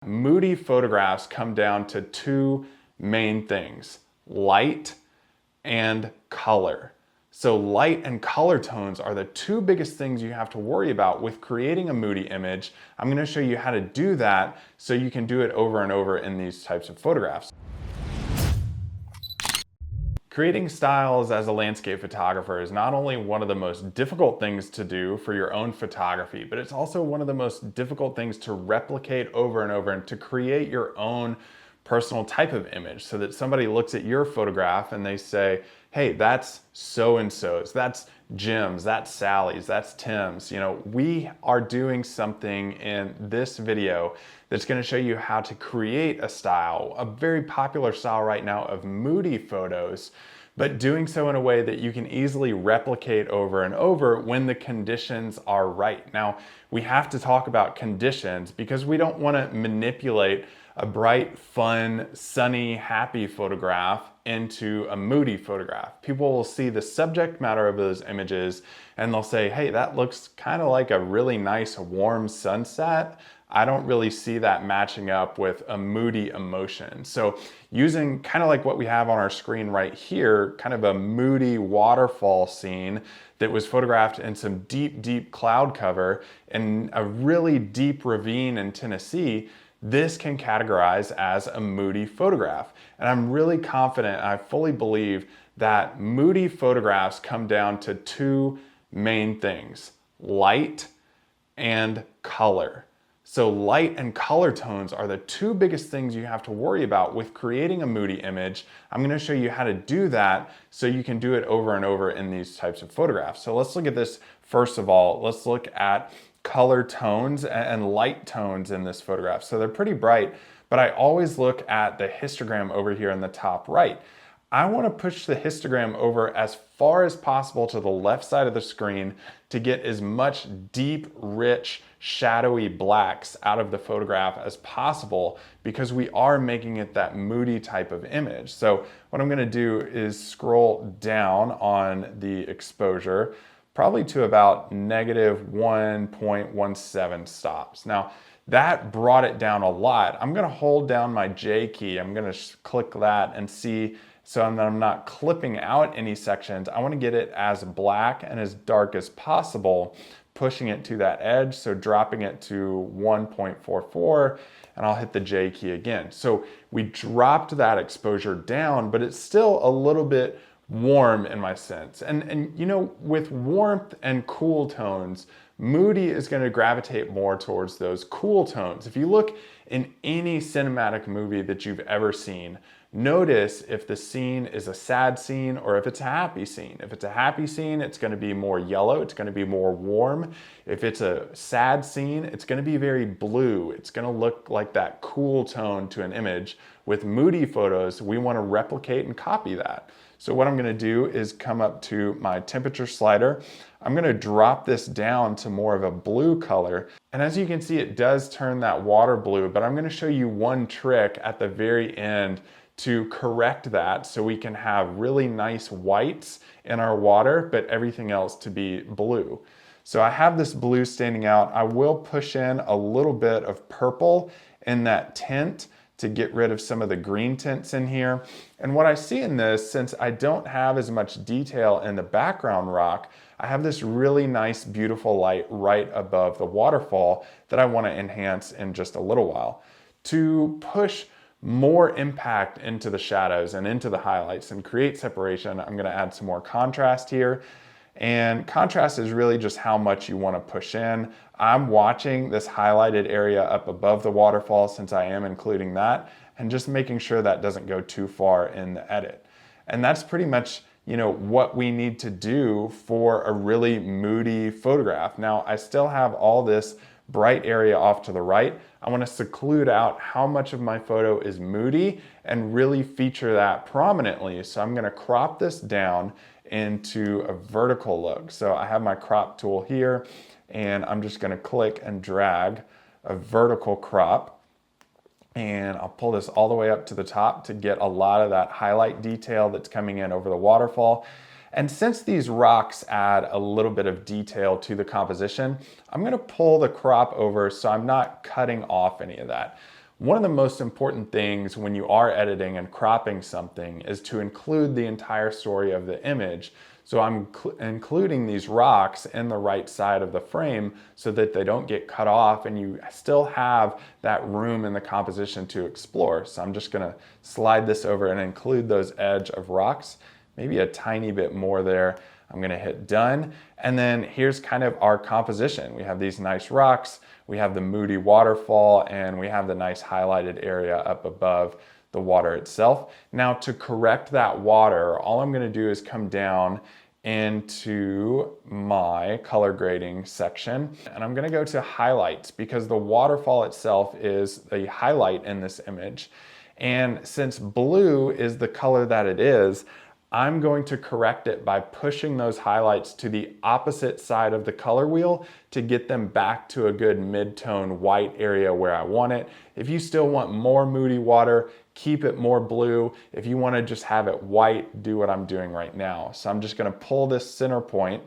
Moody photographs come down to two main things: light and color. So light and color tones are the two biggest things you have to worry about with creating a moody image. I'm going to show you how to do that so you can do it over and over in these types of photographs. Creating styles as a landscape photographer is not only one of the most difficult things to do for your own photography, but it's also one of the most difficult things to replicate over and over and to create your own personal type of image so that somebody looks at your photograph and they say, hey, that's so-and-so's, that's Jim's, that's Sally's, that's Tim's. You know, we are doing something in this video that's going to show you how to create a style, a very popular style right now of moody photos, but doing so in a way that you can easily replicate over and over when the conditions are right. Now, we have to talk about conditions because we don't want to manipulate a bright, fun, sunny, happy photograph into a moody photograph. People will see the subject matter of those images and they'll say, hey, that looks kind of like a really nice warm sunset. I don't really see that matching up with a moody emotion. So using kind of like what we have on our screen right here, kind of a moody waterfall scene that was photographed in some deep, deep cloud cover in a really deep ravine in Tennessee, this can categorize as a moody photograph. And I'm really confident, I fully believe that moody photographs come down to two main things: light and color. So light and color tones are the two biggest things you have to worry about with creating a moody image. I'm going to show you how to do that so you can do it over and over in these types of photographs. So let's look at this first of all. Let's look at color tones and light tones in this photograph. So they're pretty bright, but I always look at the histogram over here in the top right. I want to push the histogram over as far as possible to the left side of the screen to get as much deep, rich, shadowy blacks out of the photograph as possible because we are making it that moody type of image. So what I'm going to do is scroll down on the exposure probably to about -1.17 stops. Now, that brought it down a lot. I'm going to hold down my J key. I'm going to click that and see so that I'm not clipping out any sections. I want to get it as black and as dark as possible, pushing it to that edge, so dropping it to 1.44, and I'll hit the J key again. So we dropped that exposure down, but it's still a little bit warm in my sense. And you know, with warmth and cool tones, moody is going to gravitate more towards those cool tones. If you look in any cinematic movie that you've ever seen, notice if the scene is a sad scene or if it's a happy scene. If it's a happy scene, it's going to be more yellow, it's going to be more warm. If it's a sad scene, it's going to be very blue. It's going to look like that cool tone to an image. With moody photos, we want to replicate and copy that. So what I'm going to do is come up to my temperature slider. I'm going to drop this down to more of a blue color. And as you can see, it does turn that water blue, but I'm going to show you one trick at the very end to correct that so we can have really nice whites in our water, but everything else to be blue. So I have this blue standing out. I will push in a little bit of purple in that tint to get rid of some of the green tints in here. And what I see in this, since I don't have as much detail in the background rock, I have this really nice, beautiful light right above the waterfall that I want to enhance in just a little while. To push more impact into the shadows and into the highlights and create separation, I'm going to add some more contrast here. And contrast is really just how much you want to push in. I'm watching this highlighted area up above the waterfall since I am including that, and just making sure that doesn't go too far in the edit. And that's pretty much, you know, what we need to do for a really moody photograph. Now, I still have all this bright area off to the right. I want to seclude out how much of my photo is moody and really feature that prominently. So I'm going to crop this down into a vertical look. So I have my crop tool here and I'm just going to click and drag a vertical crop, and I'll pull this all the way up to the top to get a lot of that highlight detail that's coming in over the waterfall. And since these rocks add a little bit of detail to the composition, I'm going to pull the crop over so I'm not cutting off any of that. One of the most important things when you are editing and cropping something is to include the entire story of the image. So I'm including these rocks in the right side of the frame so that they don't get cut off and you still have that room in the composition to explore. So I'm just gonna slide this over and include those edge of rocks, maybe a tiny bit more there. I'm gonna hit done. And then here's kind of our composition. We have these nice rocks, we have the Moody waterfall, and we have the nice highlighted area up above the water itself. Now to correct that water, all I'm gonna do is come down into my color grading section, and I'm gonna go to highlights because the waterfall itself is the highlight in this image. And since blue is the color that it is, I'm going to correct it by pushing those highlights to the opposite side of the color wheel to get them back to a good mid-tone white area where I want it. If you still want more Moody water, keep it more blue. If you want to just have it white, do what I'm doing right now. So I'm just going to pull this center point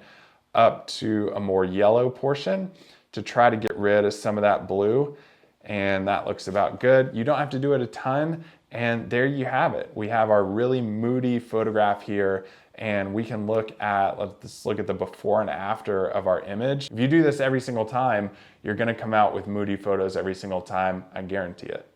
up to a more yellow portion to try to get rid of some of that blue. And that looks about good. You don't have to do it a ton. And there you have it. We have our really moody photograph here, and we can look at, let's look at the before and after of our image. If you do this every single time, you're gonna come out with moody photos every single time, I guarantee it.